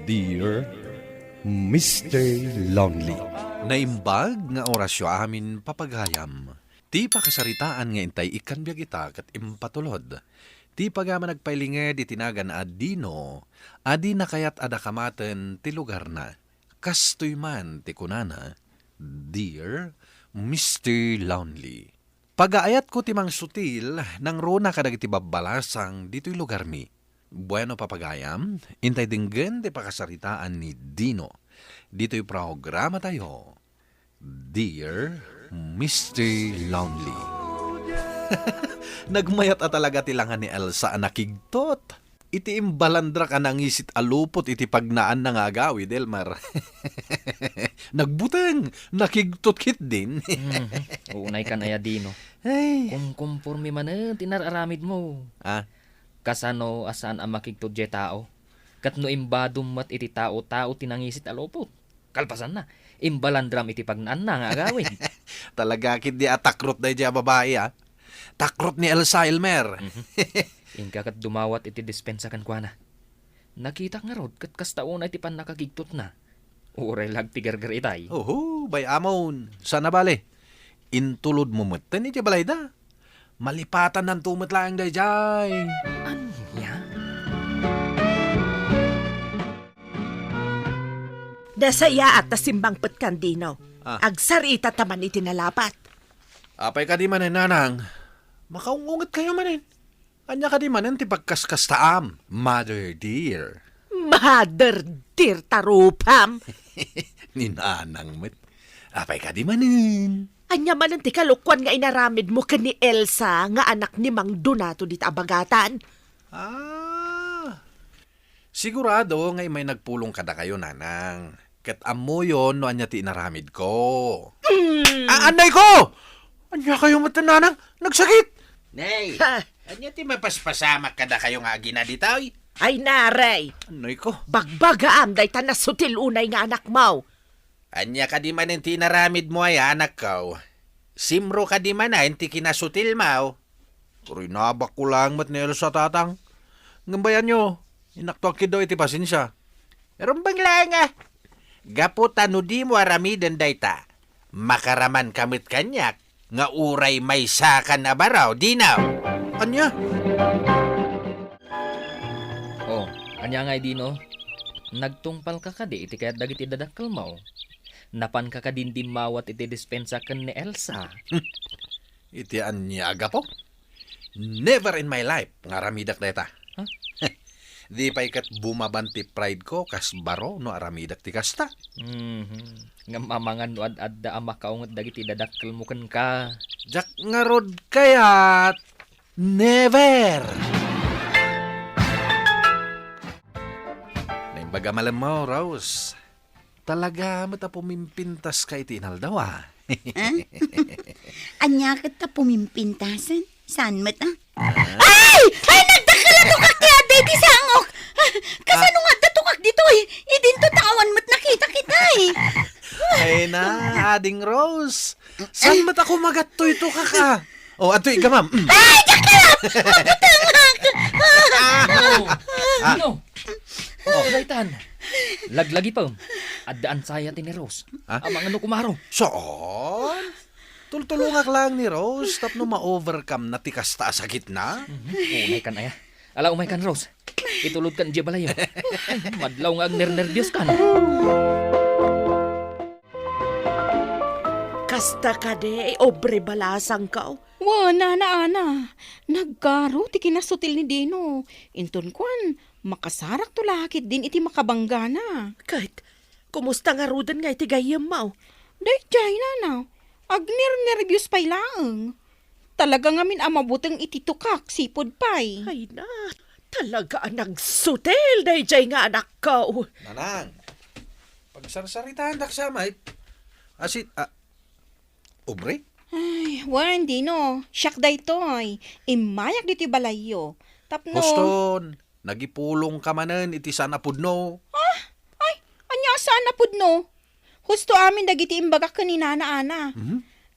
Dear Mr. Lonely. Naimbag nga orasyo amin papagayam. Ti pakasaritaan nga intay ikan biag ita kat impatulod. Ti pagama nagpailinged itinagan adino, adi na kayat ada kamaten ti lugar na. Kastoy man ti kunana, Dear Mr. Lonely. Pagaayat ko timang sutil, nang runa kadag iti babalasang dito'y lugar mi. Bueno papagayam, intay dinggen ti pakasaritaan ni Dino. Dito'y programa tayo, Dear Mr. Lonely. Nagmayat at talaga tilangan ni Elsa ang nakigtot. Iti imbalandra ka nang isit alupot iti pagnaan na nga agawi, Delmar. Nagbuteng, nakigtot kit din. Unay ka na ya, Dino. Ay. Kung kumpurmi man tinararamid mo. Ah, Kasano asaan ang makigtod je tao. Kat no imbadum mat iti tao-tao tinangisit alupot. Kalpasan na. Imbalandram iti pagnaan na nga agawin. talaga kit di atakrot na dya babae, ah. Takrot ni Elsa Elmer. Ingka kat dumawat iti dispensa kan kwa na. Nakita nga rod kat kastaon iti pan nakagigtot na. Uray lag ti gargar itay. Oho, bay amon. Sana bale. Intulod mo matan iti balay da. Malipatan ng tumot lang day jay. Ano ya? Dasaya at tasimbang petkan Dino. Ah. Agsarita taman iti nalapat. Apay ka di manin, nanang. Makaungungat kayo manin. Anya ka di manin ti pagkaskastaam. Mother dear. Mother dear tarupam. Ni nanang met. Apay ka di manin. Anya man ang tikalukwan nga inaramid mo ka ni Elsa nga anak ni Mang Donato dit abagatan. Ah. Sigurado ngay may nagpulong kada kayo, nanang. Ket amo yon no anya ti inaramid ko. Anay ko! Anya kayo mata, nanang? Nagsakit! Nay, Ha, anya ti mapaspasamak kada kayo nga agina ditaw? ay naray, Anay ko? bagbagaam day tanas sutil unay nga anak mo. Anya ka di man ti naramid mo ay anak kaw. Simro ka di man ti kinasutil mo. Rinabak ko lang mat nelo sa tatang. Ngambayan nyo, inaktuak kido iti pasensya. Rumbang lang Gaputan no di mo aramidan dayta. Makaraman kamit kanyak nga uray may sakan na baraw, dinaw. Anya? Oh, anya nga Dino. Nagtungpal ka kadi iti kayat dagiti dadakkel mo. Napan ka kadindim mawat iti dispensa ken ni Elsa. Iti anya aga po? Never in my life nga ramidak deta. Huh? Di pa ikat bumabanti pride ko kas baro no aramidak ti kasta. Nga mamangan no ad-adda ang makaungot dagiti dadakkel mo ken ka. Jak nga rod kayat never. Naimbaga malam mo, Rose. Talaga mata pumimpintas ka iti inaldawa. Anya kita pumimpintasan. Saan mata? Ay! Ay! Nagdakalato kak ti aday di sangok! Kasano nga datukak dito eh? Idinto tawan mo't nakita kita eh. Ay na, ading Rose. Saan mata kumagat to ito kaka? O, ato igamam. Ay! Jakalap! Mabutangak! Oh, Dino. Oh, daytan. Laglagi pa. Addaan saya ti ni Rose. Ha? Amang ano kumaro. Saan? Tultulungak lang ni Rose tapno ma-overcome na ti kasta sa gitna. Unay kan aya. Ala umay kan Rose. Itulod kan di balayo. Ay, madlaw nga ang nervyos kan. Kasta ka de, obre balasang ka. Wana na ana. Nagkaro ti kinasutil ni Dino. Inton kwan, makasarak to lakit din iti makabangga na. Kahit, kumusta nga rudan nga iti gayam mo? Dayjay na na. Agner-nervyos pa'y laang. Talaga ngamin ang mabutang ititukak, sipod pa'y. Ay na, talaga nagsutil day jay nga anak ko. Nanang, pagsarsaritaan dak sa mait. Asit, ubre? Ay, wan, Dino. Siyak day toy. Imayak dito balayo. Tapno. Huston, nagipulong ka manen iti sana pudno. Ay, anya saan na pudno? Husto amin dagiti imbagak kanina na ana.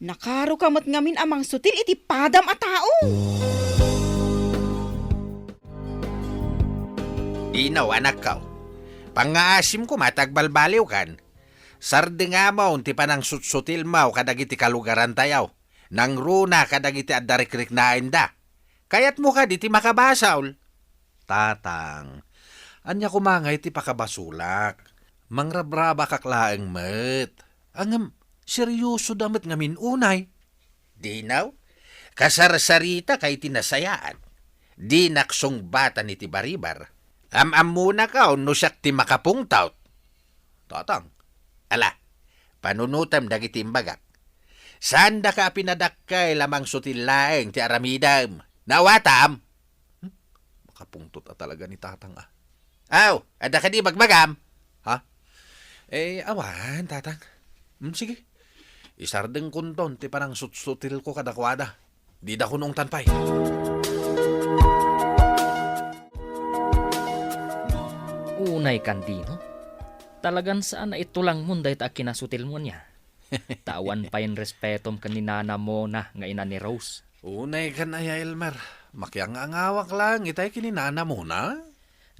Nakaro kamot ngamin amang sutil iti padam a tao. Dinaw, anak kaw. Pangaasim ko matagbalbaliw kan. Sardi nga mo, ti pa nang sutsutil mo kadagiti kalugaran tayaw. Nang runa kadagiti adarikrik na inda. Kayat mo ka di ti makabasaw. Tatang, anya kumangay ti pakabasulak. Mangrabraba kaklaang met. Angam, seryoso damat ngamin unay. Dinaw, kasarsarita kay tinasayaan. Di naksong bata ni ti baribar. Am muna ka no siyak ti makapungtaut. Tatang, Ala, panunutam dagiti imbagak. Saan da ka pinadakkay lamang sutilaeng ti aramidam? Nawatam? makapungtot talaga ni tatang ah. Aw, ada ka di magbagam? Awan, tatang. Sige. Isardeng kunton, ti parang sutsutil ko kadakwada. Di da kunong tanpay. Unay kan Dino. Talagan saan na ito lang munday ta kinasutil mo niya. Tawan pa yung respetom kaninana mo na nga ina ni Rose. Unay ka na ya, Elmer. Makiangangawak lang, itay kininana mo na.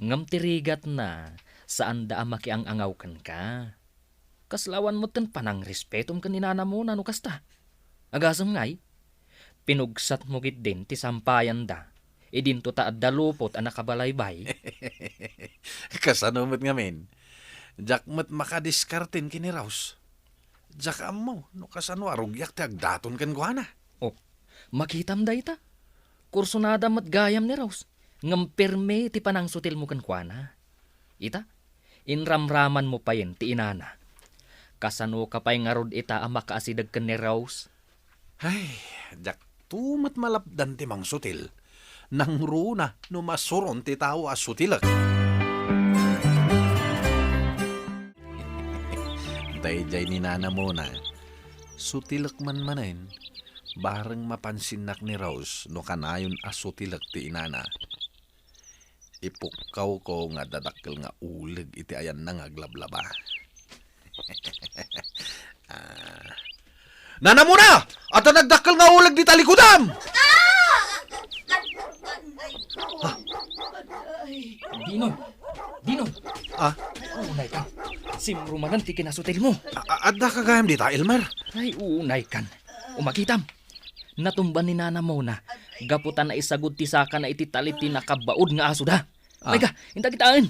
Ngam tirigat na, saan da makiangangaw kan ka. Kaslawan mo ten panang respetom kaninana mo na no kasta. Agasam ngay, pinugsat mo git din ti sampayan da. Idinto ta adda lupot ang nakabalaybay. Kasanumot ngamin. Jak mat makadiskartin kini Raus. Jak mo, no kasano arugyak ti agdaton kan guana. Oh, makitam da ita. Kursunada mat gayam ni Rose. Ngam perme ti panang sutil mo kan kuana. Ita, inramraman mo pa yun ti inana. Kasano ka pa'y ngarod ita ang makaasidag kan ni Rose. Ay, jak tumat malapdan ti mang sutil. Nang runa no masuron ti tao as sutilak. Dayjay ni nana mo na. Sutilak man manen. Bareng mapansinak ni Rose no kanayon as sutilak ti inana. Ipukaw ko nga dadakkel nga uleg iti ayan na nga aglablaba. Nana mo na! At nagdakkel nga uleg di talikudam! Dino! Dino! Ah? Unay kan. Simrumanan ti kinasutil mo. Adda ka gayam di ta, Elmer? Ay, unay kan. Umakitam. Natumban ni nana mo na. Gaputan na isagod ti saka na iti talit ti nakabaod nga aso da. Ay ka, hinta kitaan.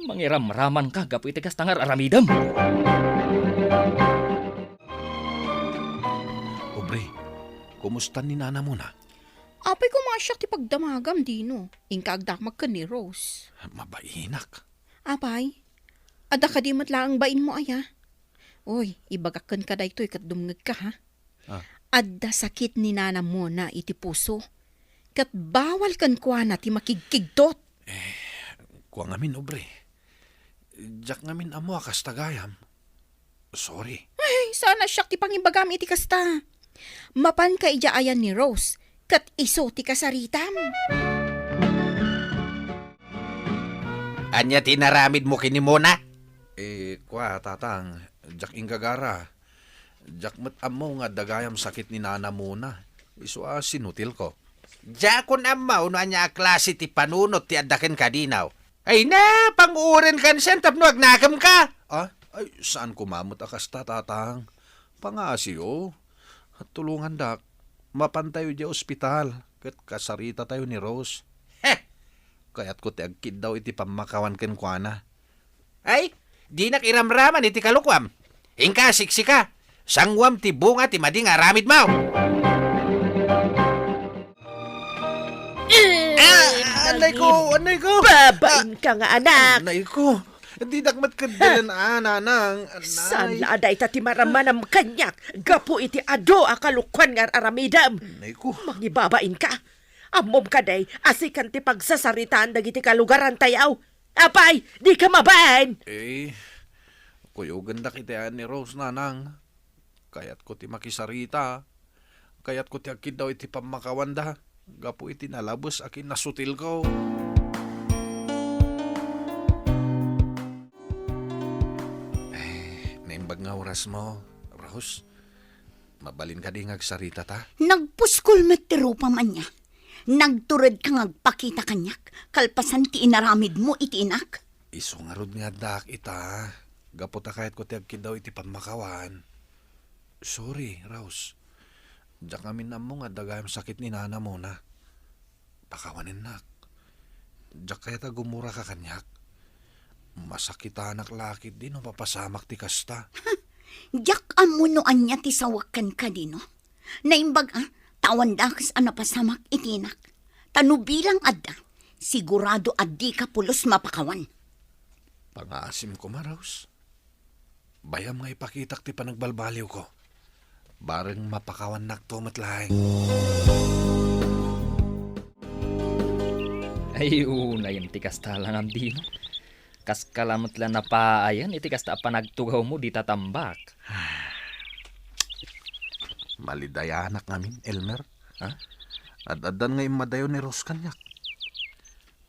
Mangiram-raman ka, gapu iti kastangar aramidam. Obre, kumusta ni nana mo na? Apay ko masyak ti pagdamagam, Dino. Ingkagdakmag ka ni Rose. Mabainak. Apay, ada ka di matlaang bain mo, aya. Oy, ibagakan ka da ito, ikat dumngag ka, ha? Adda sakit ni nana mo na iti puso. Kat bawal kan kuha na ti makigkigdot. Kuha ngamin, obre. Jak ngamin amo akas tagayam. Sorry. Ay, sana siyak ti pangibagam iti kasta. Mapan ka ijaayan ni Rose. Kat iso ti kasaritam. Anya tinaramid mo kini mo na? Kuha, tatang. Jak inggagara. Jak mat amo nga dagayam sakit ni nana mo na. Iso sinutil ko. Jakon amaw no anya klase ti panunot ti adaken kadinaw. Ay na, panguren kan sen tapno agnagam ka. Ay, saan kumamot akas tatang? Pangasyo. At tulungan dak. Mapantayo di ospital. Kat kasarita tayo ni Rose. Heh, Kaya't ko ti agkid daw iti pamakawan ken kuana. ay, di nakiramraman iti kalukwam. Ingka siksika, sangwam ti bunga ti mading aramid mo. Anay ko! Babain ka nga, anak. Anay ko! Di dakmat ka dilan nanang. Saan aday ti maramanam kanyak. Gapo iti ado akalukwan nga aramidam. Anay ko! Magibabain ka. Amom ka day, asikan ti pagsasaritaan dagiti kalugaran tayaw. Apay, di ka mabain. Kuyo ganda kitian ni Rose nanang. Kaya't ko ti makisarita. Kaya't ko ti akid daw iti pamakawanda. Gapo iti nalabos akin nasutil ko. Naimbag nga oras mo, Rose. Mabalin ka di ngagsarita ta? Nagpuskol metero pa man niya. Nagturod ka ngagpakita kanyak. Kalpasan ti inaramid mo iti inak. Iso nga rod nga dak ita. Gaputa kahit ko tiyagkin daw iti pamakawan. Sorry, Raus. Diyan kami na mo nga dagayang sakit ni nana mo na. Pakawanin nak. Diyan kaya ta gumura ka kanyak. Masakit anak lakit din o papasamak ti kasta. Jak amunoan niya ti sawakan ka din, no? Naimbag, tawan dakas pasamak itinak. Tanubilang adda, sigurado addi ka pulos mapakawan. Pangasim ko, Maraus. Bayam nga ipakitak ti panagbalbaliw ko. Bareng mapakawan nak to matlaeng. Ay, una yung tikas talang ang dino. Kas kalamat lang na paayan, itikas ta panagtugaw mo di tatambak. Malidaya anak namin, Elmer. Ha? Ad-adan nga imadayo ni Ros kanyak.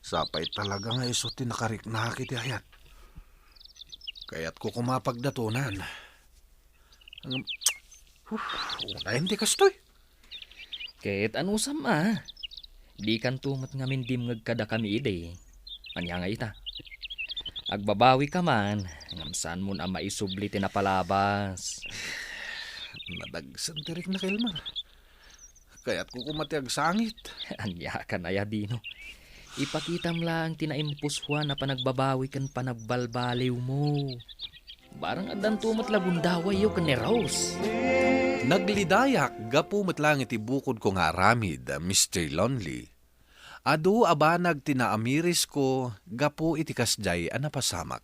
Sapay talaga nga iso tinakarik na hakiti hayat. Kaya't ko kumapagdatunan. Unayin ti kastoy. Kahit ano sama, di kan tumat nga mindim ngagkada kami ide. Anya nga ita. Agbabawi ka man, ngamsaan mo na maisubli tinapalabas. Nadagsan tirik na Elmer. Kaya't ko kumatiag sangit. Anya ka na ya dino. Ipakitam lang tinaimpuswa na panagbabawi kan panagbalbaliw mo. Barang adan tumat lagundaway yo kan ni Rose. Naglidayak, gapumat lang iti bukod ko nga aramid, Mr. Lonely. Adu abanag tinaamiris ko, gapu iti kasjay anapasamak.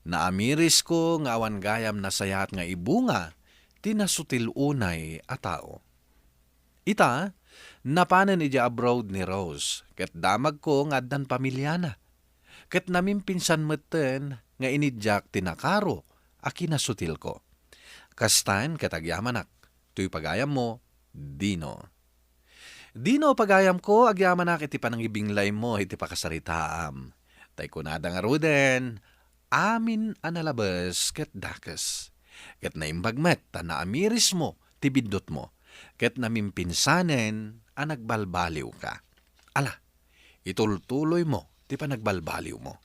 Naamiris ko nga awan gayam na sayat nga ibunga, tinasutil unay a tao. Ita, napanan ija abroad ni Rose, ket damag ko nga addan pamilyana. Ket namin pinsan meten nga inidyak tinakaro, a kinasutil ko. Kastan katagyamanak, tuy pagayam mo, Dino. Dino pagayam ko, agyamanak iti panangibinglay mo, iti pakasaritaam. Tay kunada nga ruden, amin analabas ket dakas. Ket naimbagmet, naamiris mo, tibindot mo. Ket namimpinsanen, anagbalbaliw ka. Ala, itultuloy mo, ti panagbalbaliw mo.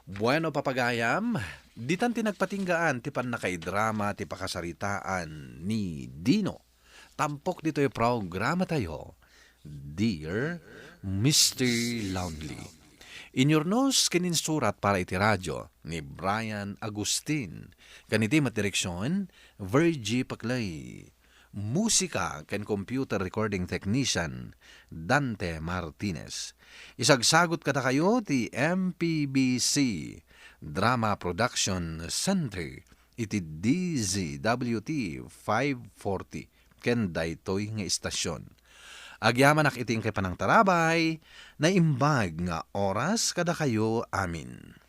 Bueno papagayam, ditan tinagpatinggaan ti panakaidrama ti pakasaritaan ni Dino. Tampok dito yung programa tayo, Dear Mr. Lonely. Inyornos kininsurat para iti radyo ni Brian Agustin. Kaniti matireksyon, Virgie Paclay. Musika ken computer recording technician, Dante Martinez. Isagsagot kada kayo ti MPBC Drama Production Center iti DZWT 540 ken daytoy nga istasyon. Agyamanak iting kay panang tarabay na imbag nga oras kada kayo amin.